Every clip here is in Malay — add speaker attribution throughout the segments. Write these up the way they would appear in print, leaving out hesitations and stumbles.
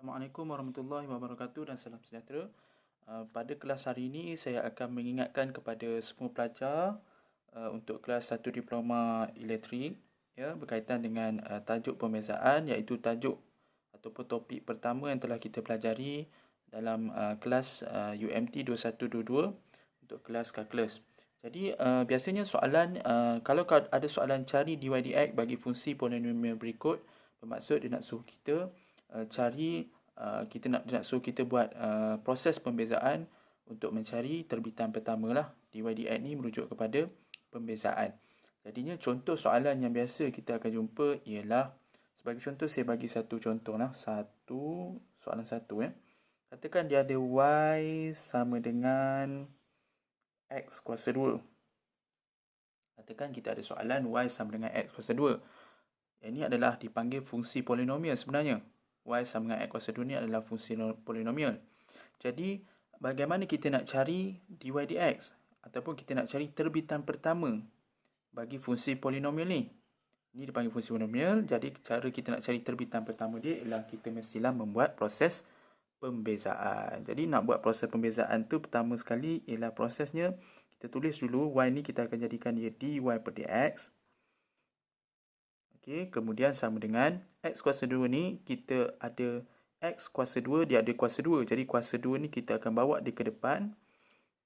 Speaker 1: Assalamualaikum warahmatullahi wabarakatuh dan salam sejahtera. Pada kelas hari ini saya akan mengingatkan kepada semua pelajar untuk kelas 1 Diploma Elektrik berkaitan dengan tajuk pembezaan, iaitu tajuk ataupun topik pertama yang telah kita pelajari dalam kelas UMT 2122 untuk kelas kalkulus. Jadi biasanya soalan kalau ada soalan cari dydx bagi fungsi polinomial berikut, bermaksud dia nak suruh kita cari dia nak suruh kita buat proses pembezaan untuk mencari terbitan pertama lah. dydx ni merujuk kepada pembezaan. Jadinya contoh soalan yang biasa kita akan jumpa ialah, sebagai contoh saya bagi satu contoh lah. Soalan satu katakan dia ada y sama dengan x kuasa 2. Katakan kita ada soalan y sama dengan x kuasa 2. Yang ini adalah dipanggil fungsi polinomial sebenarnya. Y sama dengan x kuasa 2 ni adalah fungsi polinomial. Jadi, bagaimana kita nak cari dy dx? Ataupun kita nak cari terbitan pertama bagi fungsi polinomial ni. Ini dipanggil fungsi polinomial. Jadi, cara kita nak cari terbitan pertama dia ialah kita mestilah membuat proses pembezaan. Jadi, nak buat proses pembezaan tu pertama sekali ialah prosesnya, kita tulis dulu y ni kita akan jadikan dia dy per dx. Okey, kemudian sama dengan x kuasa 2 ni, kita ada x kuasa 2, dia ada kuasa 2. Jadi kuasa 2 ni kita akan bawa dia ke depan.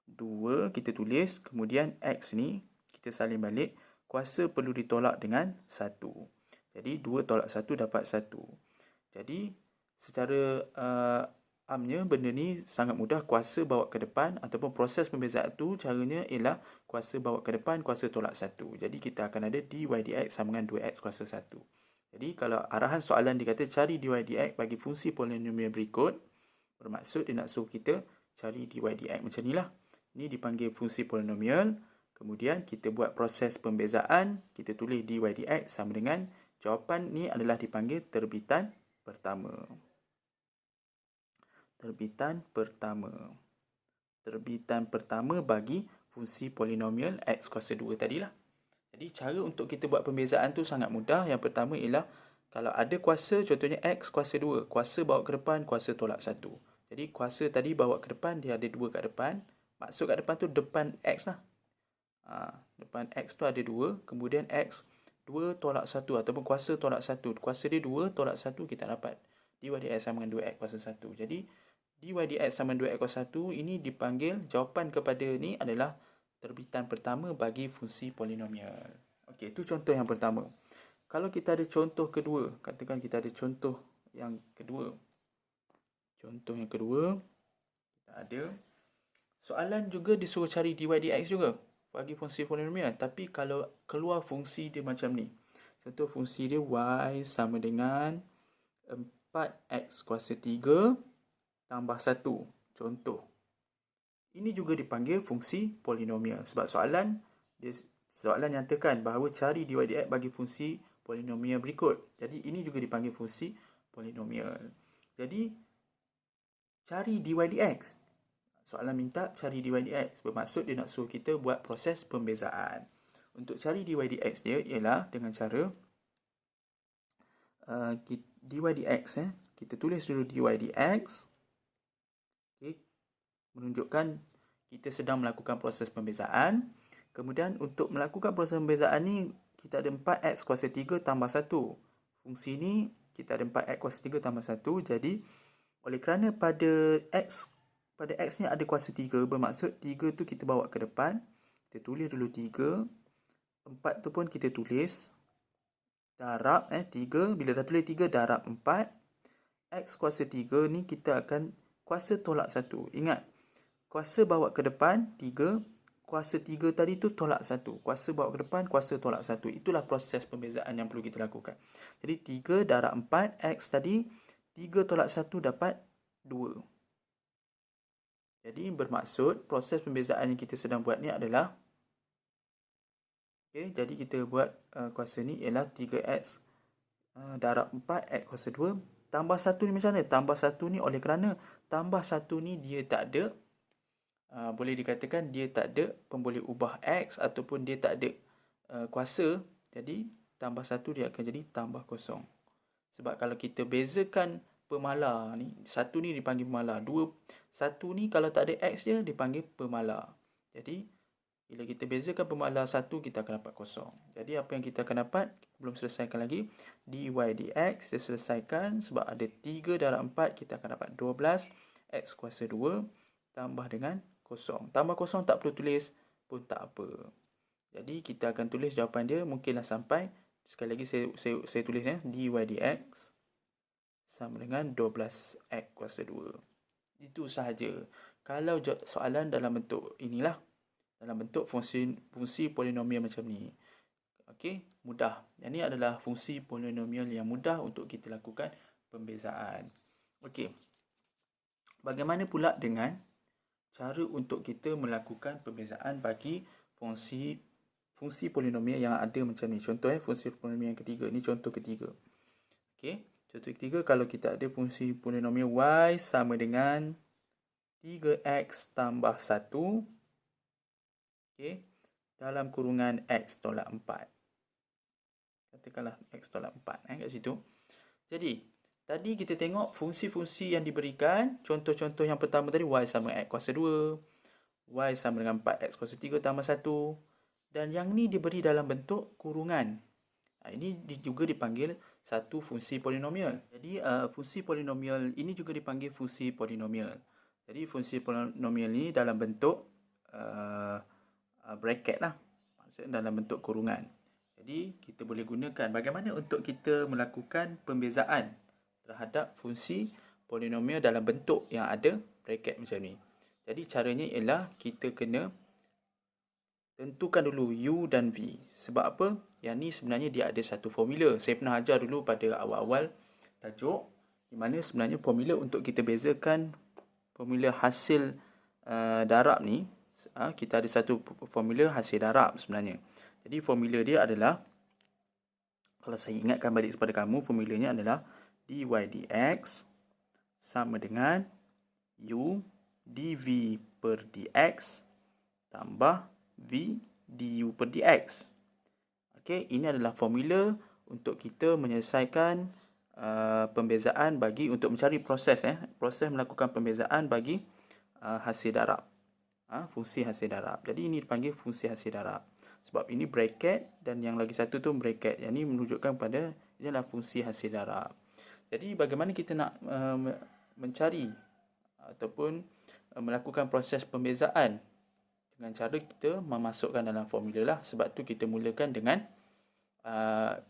Speaker 1: 2 kita tulis, kemudian x ni kita salin balik. Kuasa perlu ditolak dengan 1. Jadi 2 tolak 1 dapat 1. Jadi secara amnya benda ni sangat mudah, kuasa bawa ke depan ataupun proses pembezaan tu caranya ialah kuasa bawa ke depan, kuasa tolak 1. Jadi kita akan ada dy dx sama dengan 2x kuasa 1. Jadi kalau arahan soalan dikata cari dy dx bagi fungsi polinomial berikut, bermaksud dia nak suruh kita cari dy dx macam ni lah. Ni dipanggil fungsi polinomial. Kemudian kita buat proses pembezaan, kita tulis dy dx sama dengan, jawapan ni adalah dipanggil terbitan pertama. Terbitan pertama bagi fungsi polinomial x kuasa 2 tadilah. Jadi cara untuk kita buat pembezaan tu sangat mudah. Yang pertama ialah kalau ada kuasa, contohnya x kuasa 2, kuasa bawa ke depan, kuasa tolak 1. Jadi kuasa tadi bawa ke depan, dia ada 2 kat depan. Maksud kat depan tu depan x lah. Depan x tu ada 2, kemudian x 2 tolak 1 ataupun kuasa tolak 1. Kuasa dia 2 tolak 1 kita dapat dy dx sama dengan 2x kuasa 1. Jadi dy dx sama dengan 2x kuasa 1 ini dipanggil, jawapan kepada ni adalah terbitan pertama bagi fungsi polinomial. Okey, itu contoh yang pertama. Kalau kita ada contoh kedua, katakan kita ada contoh yang kedua. Contoh yang kedua, kita ada soalan juga disuruh cari dy dx juga bagi fungsi polinomial, tapi kalau keluar fungsi dia macam ni. Contoh fungsi dia y sama dengan 4x kuasa 3 tambah 1. Contoh. Ini juga dipanggil fungsi polinomial. Sebab soalan nyatakan bahawa cari dy dx bagi fungsi polinomial berikut. Jadi ini juga dipanggil fungsi polinomial. Jadi cari dy dx. Soalan minta cari dy dx. Bermaksud dia nak suruh kita buat proses pembezaan. Untuk cari dy dx dia ialah dengan cara dy dx kita tulis dulu dy dx. Okay. Menunjukkan kita sedang melakukan proses pembezaan. Kemudian untuk melakukan proses pembezaan ni, kita ada 4x kuasa 3 tambah 1. Fungsi ni kita ada 4x kuasa 3 tambah 1. Jadi oleh kerana pada x ni ada kuasa 3, bermaksud 3 tu kita bawa ke depan. Kita tulis dulu 3. 4 tu pun kita tulis darab 3. Bila dah tulis 3 darab 4. X kuasa 3 ni kita akan kuasa tolak 1. Ingat, kuasa bawa ke depan 3, kuasa 3 tadi tu tolak 1. Kuasa bawa ke depan, kuasa tolak 1. Itulah proses pembezaan yang perlu kita lakukan. Jadi 3 darab 4, X tadi 3 tolak 1 dapat 2. Jadi bermaksud proses pembezaan yang kita sedang buat ni adalah, jadi kita buat kuasa ni ialah 3X darab 4, X kuasa 2. Tambah 1 ni macam mana? Tambah 1 ni oleh kerana tambah 1 ni dia tak ada, boleh dikatakan dia tak ada pemboleh ubah X ataupun dia tak ada kuasa. Jadi tambah 1 dia akan jadi tambah kosong. Sebab kalau kita bezakan pemala ni. 1 ni dipanggil pemala. 1 ni kalau tak ada X dia dipanggil pemala. Jadi bila kita bezakan pemala 1, kita akan dapat kosong. Jadi apa yang kita akan dapat, belum selesaikan lagi, dy dx kita selesaikan sebab ada 3 darab 4, kita akan dapat 12 x kuasa 2 tambah dengan kosong. Tambah kosong tak perlu tulis pun tak apa. Jadi kita akan tulis jawapan dia, mungkinlah sampai, sekali lagi saya tulis ya, dy dx sama dengan 12 x kuasa 2. Itu sahaja. Kalau soalan dalam bentuk inilah, dalam bentuk fungsi polinomial macam ni. Okey, mudah. Yang ni adalah fungsi polinomial yang mudah untuk kita lakukan pembezaan. Okey. Bagaimana pula dengan cara untuk kita melakukan pembezaan bagi fungsi polinomial yang ada macam ni. Contoh fungsi polinomial yang ketiga. Ni contoh ketiga. Okey, contoh ketiga, kalau kita ada fungsi polinomial y sama dengan 3x tambah 1, okey, dalam kurungan x tolak 4. Katakanlah x tolak 4 kat situ. Jadi, tadi kita tengok fungsi-fungsi yang diberikan. Contoh-contoh yang pertama tadi, y sama x kuasa 2, y sama dengan 4x kuasa 3 tambah 1. Dan yang ni diberi dalam bentuk kurungan. Ini juga dipanggil satu fungsi polinomial. Jadi, fungsi polinomial ini juga dipanggil fungsi polinomial. Jadi, fungsi polinomial ni dalam bentuk bracket lah. Maksudnya dalam bentuk kurungan. Jadi, kita boleh gunakan bagaimana untuk kita melakukan pembezaan terhadap fungsi polinomial dalam bentuk yang ada bracket macam ni. Jadi, caranya ialah kita kena tentukan dulu U dan V. Sebab apa? Yang ni sebenarnya dia ada satu formula. Saya pernah ajar dulu pada awal-awal tajuk, di mana sebenarnya formula untuk kita bezakan formula hasil darab ni, kita ada satu formula hasil darab sebenarnya. Jadi formula dia adalah, kalau saya ingatkan balik kepada kamu, formulanya adalah dy dx sama dengan u dv per dx tambah v du per dx. Okey, ini adalah formula untuk kita menyelesaikan pembezaan bagi, untuk mencari proses melakukan pembezaan bagi hasil darab. Fungsi hasil darab. Jadi ini dipanggil fungsi hasil darab. Sebab ini bracket dan yang lagi satu tu bracket. Yang ini menunjukkan pada ini adalah fungsi hasil darab. Jadi bagaimana kita nak mencari ataupun melakukan proses pembezaan? Dengan cara kita memasukkan dalam formula lah. Sebab tu kita mulakan dengan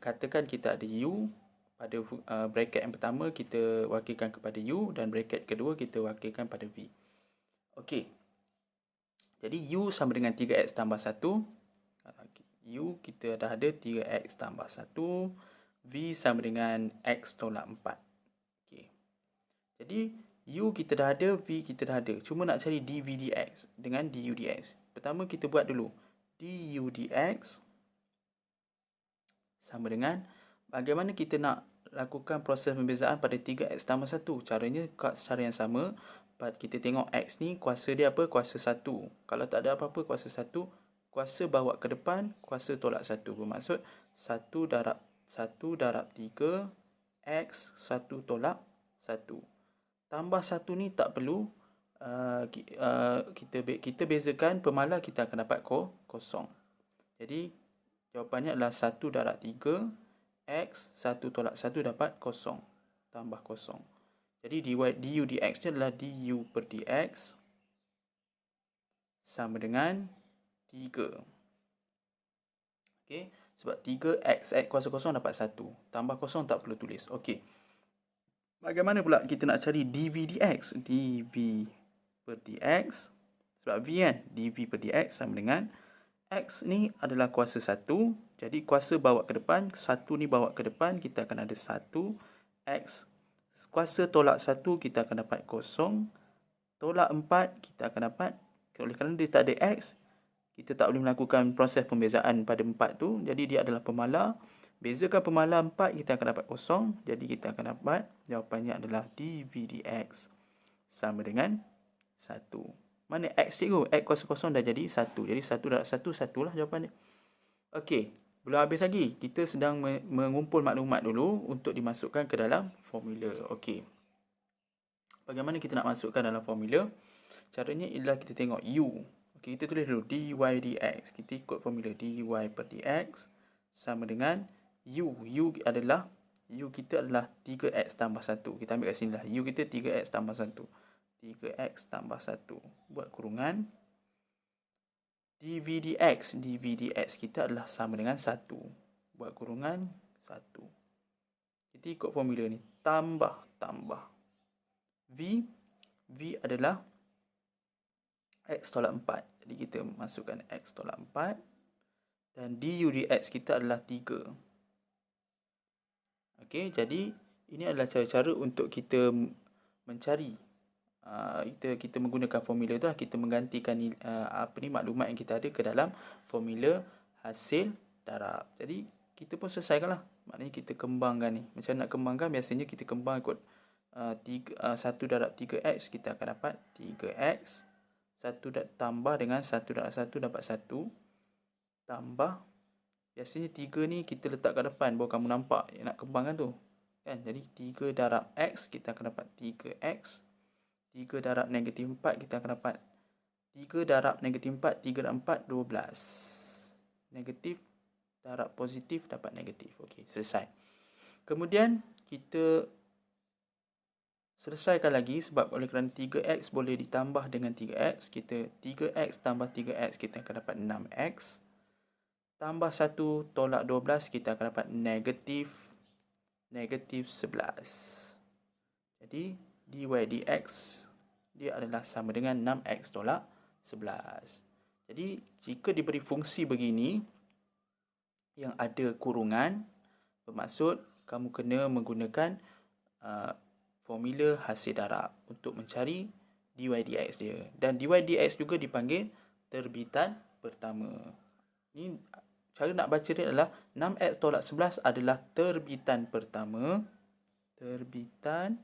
Speaker 1: katakan kita ada U. Pada bracket yang pertama kita wakilkan kepada U, dan bracket kedua kita wakilkan pada V. Okey. Jadi U sama dengan 3x tambah 1. U kita dah ada 3x tambah 1. V sama dengan x tolak 4. Okey. Jadi U kita dah ada, V kita dah ada. Cuma nak cari dv dx dengan du dx. Pertama kita buat dulu du dx sama dengan, bagaimana kita nak lakukan proses pembezaan pada 3x tambah 1. Caranya cara yang sama. Kita tengok x ni kuasa dia apa? Kuasa 1. Kalau tak ada apa-apa kuasa 1, kuasa bawa ke depan, kuasa tolak 1. Bermaksud 1 darab 3 x 1 tolak 1. Tambah 1 ni tak perlu. Kita bezakan pemala, kita akan dapat kosong. Jadi jawapannya adalah 1 darab 3 x 1 tolak 1 dapat kosong. Tambah kosong. Jadi du dx ni adalah du per dx sama dengan 3. Okey, sebab 3x kuasa kosong dapat 1. Tambah kosong tak perlu tulis. Okey. Bagaimana pula kita nak cari dv dx? dv per dx, sebab v kan, dv per dx sama dengan x ni adalah kuasa 1. Jadi kuasa bawa ke depan, 1 ni bawa ke depan, kita akan ada 1 x. Kuasa tolak 1 kita akan dapat kosong. Tolak 4 kita akan dapat, oleh kerana dia tak ada x, kita tak boleh melakukan proses pembezaan pada 4 tu. Jadi dia adalah pemala. Bezakan pemala 4, kita akan dapat kosong. Jadi kita akan dapat jawapannya adalah dv dx sama dengan 1. Mana x cikgu? X kuasa kosong dah jadi 1. Jadi 1 darab 1, 1 lah jawapannya. Okey, belum habis lagi. Kita sedang mengumpul maklumat dulu untuk dimasukkan ke dalam formula. Okey. bagaimana kita nak masukkan dalam formula? Caranya ialah kita tengok U. Okey, kita tulis dulu dy dx. Kita ikut formula dy per dx sama dengan U. U kita adalah 3x tambah 1. Kita ambil kat sini lah. U kita 3x tambah 1. 3x tambah 1. Buat kurungan. dv dx kita adalah sama dengan 1. Buat kurungan 1. Kita ikut formula ni. Tambah. V adalah x tolak 4. Jadi kita masukkan x tolak 4. Dan du dx kita adalah 3. Okey, jadi ini adalah cara-cara untuk kita mencari. Kita menggunakan formula tu lah, kita menggantikan maklumat yang kita ada ke dalam formula hasil darab. Jadi kita pun selesaikan lah. Maknanya kita kembangkan ni. Macam nak kembangkan, biasanya kita kembang ikut 1 darab 3x, kita akan dapat 3x. 1 tambah dengan 1 darab 1 dapat 1. Tambah, biasanya 3 ni kita letak kat depan, baru kamu nampak yang nak kembangkan tu. Kan? Jadi 3 darab x, kita akan dapat 3x. 3 darab negatif 4, kita akan dapat 3 darab negatif 4, 3 darab 4, 12. Negatif darab positif dapat negatif. Okey, selesai. Kemudian kita selesaikan lagi, sebab oleh kerana 3x boleh ditambah dengan 3x, kita 3x tambah 3x, kita akan dapat 6x. Tambah 1 tolak 12, kita akan dapat negatif 11. Jadi dy dx dia adalah sama dengan 6x tolak 11. Jadi jika diberi fungsi begini yang ada kurungan, bermaksud kamu kena menggunakan formula hasil darab untuk mencari dy dx dia. Dan dy dx juga dipanggil terbitan pertama. Ini cara nak baca dia adalah 6x tolak 11 adalah terbitan pertama. Terbitan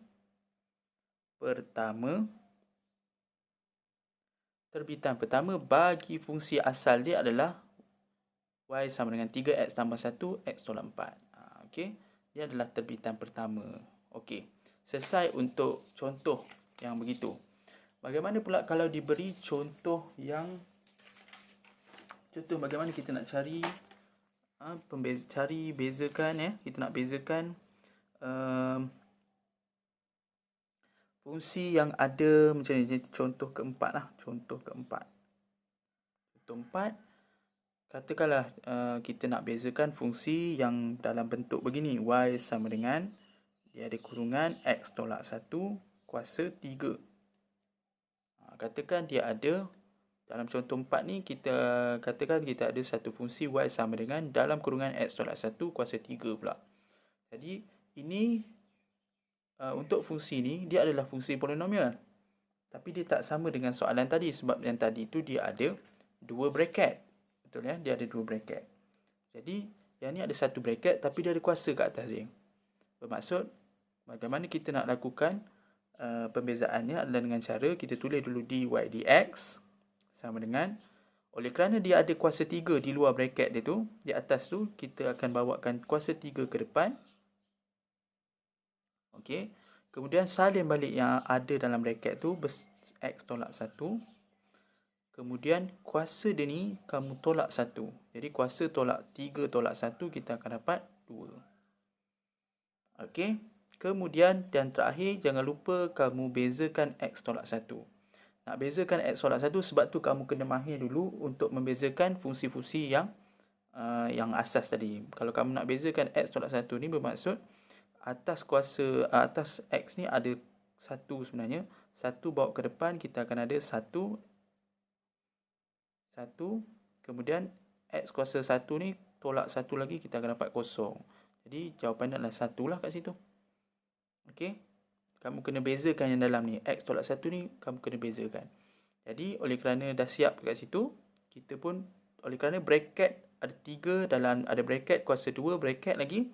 Speaker 1: pertama bagi fungsi asal dia adalah y sama dengan 3x tambah 1, x tolak 4. Okey, dia adalah terbitan pertama. Okey, selesai untuk contoh yang begitu. Bagaimana pula kalau diberi contoh bagaimana kita nak cari bezakan kita nak bezakan fungsi yang ada macam ni. Contoh keempat lah. Contoh keempat, katakanlah kita nak bezakan fungsi yang dalam bentuk begini. Y sama dengan, dia ada kurungan x tolak 1 kuasa 3. Katakan dia ada, dalam contoh 4 ni, kita katakan kita ada satu fungsi y sama dengan dalam kurungan x tolak 1 kuasa 3 pula. Jadi ini untuk fungsi ni, dia adalah fungsi polinomial. Tapi dia tak sama dengan soalan tadi, sebab yang tadi tu dia ada 2 bracket. Betul ya? Dia ada 2 bracket. Jadi yang ni ada 1 bracket tapi dia ada kuasa kat atas dia. Bermaksud bagaimana kita nak lakukan pembezaannya adalah dengan cara kita tulis dulu dy dx sama dengan, oleh kerana dia ada kuasa 3 di luar bracket dia tu, di atas tu kita akan bawakan kuasa 3 ke depan. Okey, kemudian salin balik yang ada dalam bracket tu x tolak 1. Kemudian kuasa dia ni kamu tolak 1. Jadi kuasa tolak 3 tolak 1, kita akan dapat 2. Okey, kemudian dan terakhir, jangan lupa kamu bezakan x tolak 1. Nak bezakan x tolak 1, sebab tu kamu kena mahir dulu untuk membezakan fungsi-fungsi yang asas tadi. Kalau kamu nak bezakan x tolak 1 ni, bermaksud atas x ni ada 1 sebenarnya. 1 bawa ke depan, kita akan ada 1. Kemudian x kuasa 1 ni tolak 1 lagi, kita akan dapat 0. Jadi jawapannya adalah 1 lah kat situ. Okey, kamu kena bezakan yang dalam ni. X tolak 1 ni kamu kena bezakan. Jadi oleh kerana dah siap kat situ, kita pun oleh kerana bracket ada 3 dalam, ada bracket kuasa 2 bracket lagi,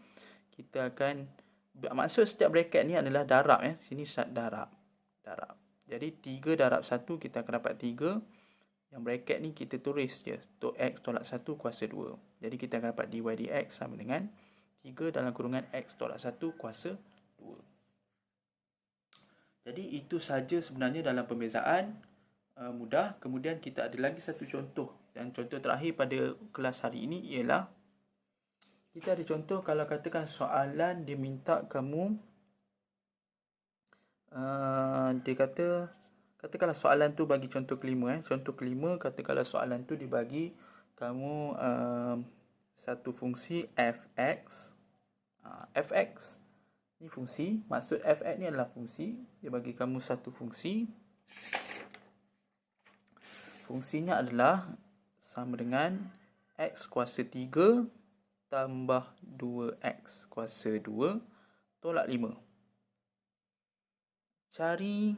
Speaker 1: kita akan, maksud setiap bracket ni adalah darab Sini darab. Jadi 3 darab 1, kita akan dapat 3. Yang bracket ni kita tulis je untuk x tolak 1 kuasa 2. Jadi kita akan dapat dy dx sama dengan 3 dalam kurungan x tolak 1 kuasa 2. Jadi itu saja sebenarnya dalam pembezaan mudah. Kemudian kita ada lagi satu contoh. Dan contoh terakhir pada kelas hari ini ialah kita ada contoh kalau katakan soalan dia minta kamu dia katakanlah soalan tu bagi contoh kelima contoh kelima, katakanlah soalan tu dibagi kamu satu fungsi fx. Fx ni fungsi, maksud fx ni adalah fungsi. Dia bagi kamu satu fungsi. Fungsinya adalah sama dengan x kuasa 3 tambah 2x kuasa 2 tolak 5. Cari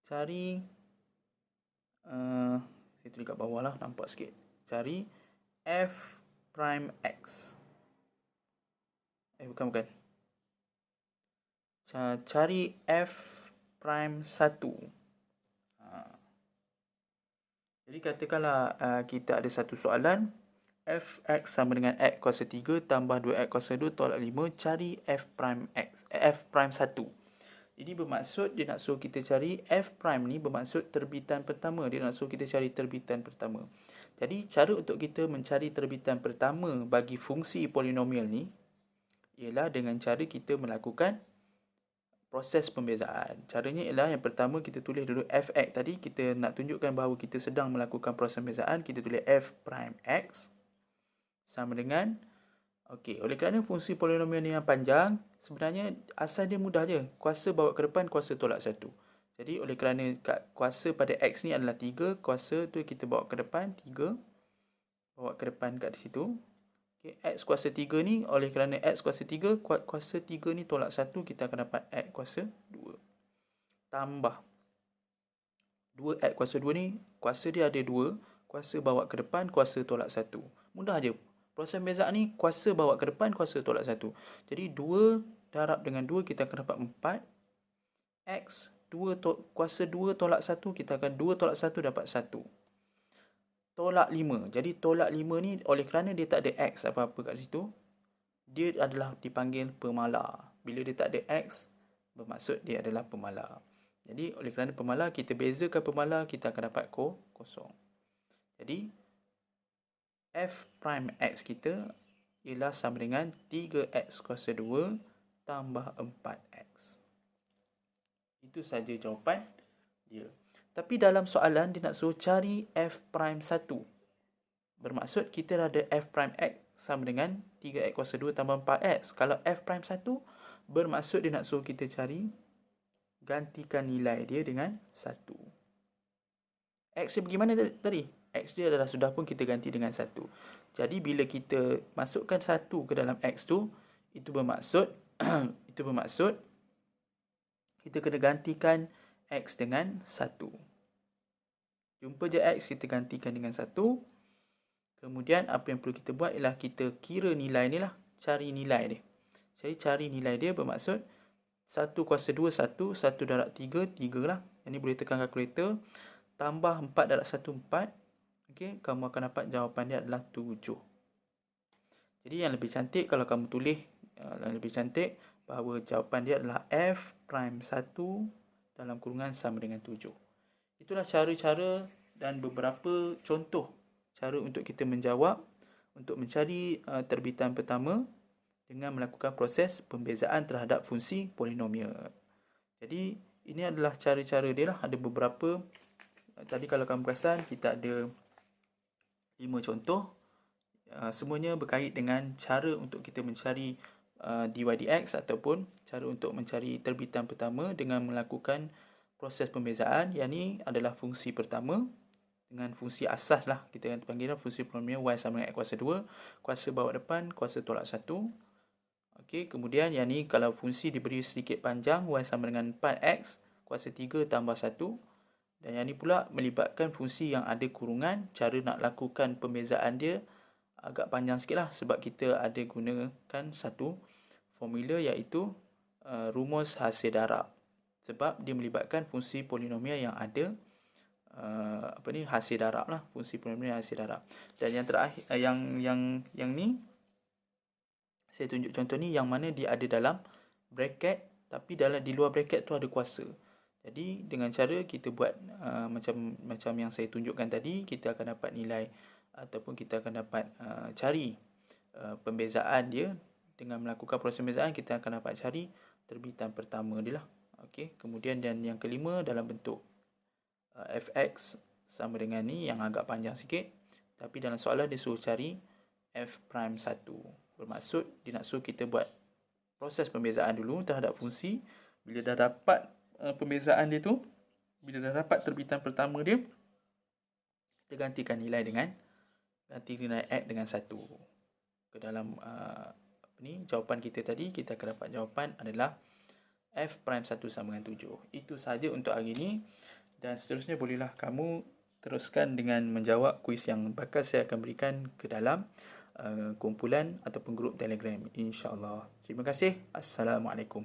Speaker 1: saya tulis kat bawah lah, nampak sikit. Cari f prime x. Bukan. Cari f prime 1. Jadi katakanlah kita ada satu soalan, fx sama dengan x kuasa 3 tambah 2x kuasa 2 tolak 5, cari f prime x, f prime 1. Ini bermaksud dia nak suruh kita cari f prime ni, bermaksud terbitan pertama. Dia nak suruh kita cari terbitan pertama. Jadi cara untuk kita mencari terbitan pertama bagi fungsi polinomial ni ialah dengan cara kita melakukan proses pembezaan. Caranya ialah yang pertama kita tulis dulu fx tadi. Kita nak tunjukkan bahawa kita sedang melakukan proses pembezaan. Kita tulis f prime x sama dengan, okey, oleh kerana fungsi polinomial ni yang panjang, sebenarnya asal dia mudah je. Kuasa bawa ke depan, kuasa tolak 1. Jadi oleh kerana kuasa pada x ni adalah 3, kuasa tu kita bawa ke depan, 3. Bawa ke depan kat situ. Okay, x kuasa 3 ni, oleh kerana x kuasa 3, kuasa 3 ni tolak 1, kita akan dapat x kuasa 2. Tambah 2x kuasa 2 ni, kuasa dia ada 2, kuasa bawa ke depan, kuasa tolak 1. Mudah je. Proses pembezaan ni, kuasa bawa ke depan, kuasa tolak 1. Jadi 2 darab dengan 2, kita akan dapat 4. X, kuasa 2 tolak 1, kita akan 2 tolak 1 dapat 1. Tolak 5. Jadi tolak 5 ni, oleh kerana dia tak ada x apa-apa kat situ, dia adalah dipanggil pemalar. Bila dia tak ada x, bermaksud dia adalah pemalar. Jadi oleh kerana pemalar, kita bezakan pemalar, kita akan dapat kosong. Jadi f prime x kita ialah sama dengan 3x kuasa 2 tambah 4x. Itu saja jawapan dia. Tapi dalam soalan dia nak suruh cari f prime 1. Bermaksud kita dah ada f prime x sama dengan 3x kuasa 2 tambah 4x. Kalau f prime 1, bermaksud dia nak suruh kita cari, gantikan nilai dia dengan 1. X dia bagaimana tadi? X dia adalah sudah pun kita ganti dengan 1. Jadi bila kita masukkan 1 ke dalam x tu, itu bermaksud kita kena gantikan x dengan 1. Jumpa je x, kita gantikan dengan 1. Kemudian apa yang perlu kita buat ialah kita kira nilai ni lah. Cari nilai dia. Jadi cari nilai dia bermaksud 1 kuasa 2, 1. 1 darab 3, 3 lah. Yang ni boleh tekan kalkulator. Tambah 4 darab 1, 4. Okey, kamu akan dapat jawapan dia adalah 7. Jadi yang lebih cantik kalau kamu tulis, lebih cantik bahawa jawapan dia adalah f prime 1 dalam kurungan sama dengan 7. Itulah cara-cara dan beberapa contoh cara untuk kita menjawab, untuk mencari terbitan pertama dengan melakukan proses pembezaan terhadap fungsi polinomial. Jadi ini adalah cara-cara dia lah. Ada beberapa. Tadi kalau kamu perasan, kita ada 5 contoh. Semuanya berkait dengan cara untuk kita mencari dy dx ataupun cara untuk mencari terbitan pertama dengan melakukan proses pembezaan. Yang ni adalah fungsi pertama dengan fungsi asas lah. Kita akan panggil fungsi polinomial y sama dengan x kuasa 2. Kuasa bawa depan, kuasa tolak 1. Okey, kemudian yang ni kalau fungsi diberi sedikit panjang, y sama dengan 4x kuasa 3 tambah 1. Dan yang ni pula melibatkan fungsi yang ada kurungan. Cara nak lakukan pembezaan dia agak panjang sikit lah, sebab kita ada gunakan satu formula iaitu rumus hasil darab. Sebab dia melibatkan fungsi polinomial yang ada hasil darab lah, fungsi polinomial hasil darab. Dan yang terakhir yang ni saya tunjuk contoh ni yang mana dia ada dalam bracket tapi di luar bracket tu ada kuasa. Jadi dengan cara kita buat macam yang saya tunjukkan tadi, kita akan dapat nilai ataupun kita akan dapat cari pembezaan dia. Dengan melakukan proses pembezaan, kita akan dapat cari terbitan pertama dia lah. Okey, kemudian dan yang kelima dalam bentuk fx sama dengan ni yang agak panjang sikit, tapi dalam soalan dia suruh cari f'1. Bermaksud dia nak suruh kita buat proses pembezaan dulu terhadap fungsi. Bila dah dapat pembezaan dia tu, bila dah dapat terbitan pertama dia, kita gantikan nilai dengan x dengan 1 ke dalam jawapan kita tadi. Kita akan dapat jawapan adalah f'1 sama dengan 7. Itu sahaja untuk hari ini, dan seterusnya bolehlah kamu teruskan dengan menjawab kuis yang bakal saya akan berikan ke dalam kumpulan ataupun grup Telegram, insya-Allah. Terima kasih. Assalamualaikum.